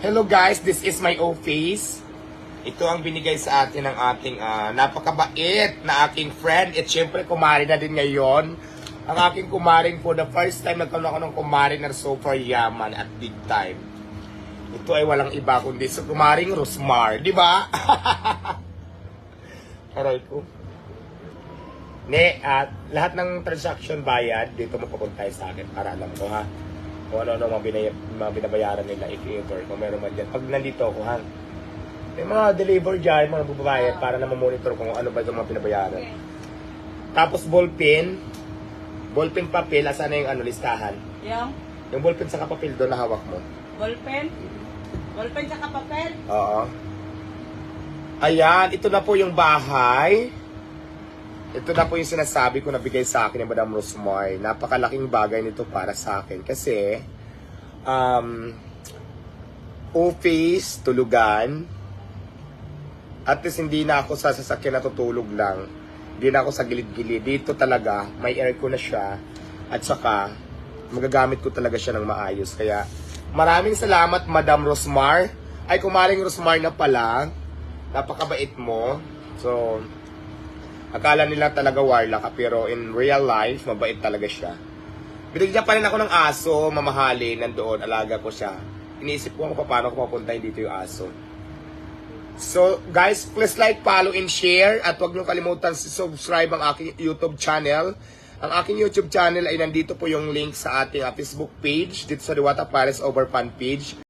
Hello guys, this is my office. Ito ang binigay sa atin ng ating napakabait na aking friend. At syempre kumari na din ngayon. Ang aking kumaring for the first time nagkaroon ako ng kumaring na super yaman at big time. Ito ay walang iba kundi sa kumaring Rosmar, di ba? Aray ko. At lahat ng transaction bayad, dito mapupunta sa akin para alam ko ha. Kung ano-ano mga binabayaran nila if ever, kung meron man dyan. Pag nandito ako, ha? May mga deliver dyan, mga bubabayad para na mamonitor kung ano ba yung mga binabayaran. Okay. Tapos ballpen papel, asan na yung listahan? Yung ballpen sa papel doon na hawak mo. Ballpen? Ballpen sa papel? Oo. Ayan, ito na po yung bahay. Ito na po yung sinasabi ko na bigay sa akin ni Madam Rosmar. Napakalaking bagay nito para sa akin. Kasi, office, tulugan, at least hindi na ako sa sasakyan na tutulog lang. Hindi na ako sa gilid-gilid. Dito talaga, may aircon na siya. At saka, magagamit ko talaga siya ng maayos. Kaya, maraming salamat Madam Rosmar. Ay, kumaring Rosmar na pala. Napakabait mo. So, akala nila talaga warlock ka, pero in real life, mabait talaga siya. Binigyan pa rin ako ng aso, mamahalin, nandoon, alaga ko siya. Iniisip ko kung paano ko papuntahin dito yung aso. So, guys, please like, follow, and share. At huwag niyo kalimutan subscribe ang aking YouTube channel. Ang aking YouTube channel ay nandito po yung link sa ating Facebook page, dito sa Diwata Paris Over Fan page.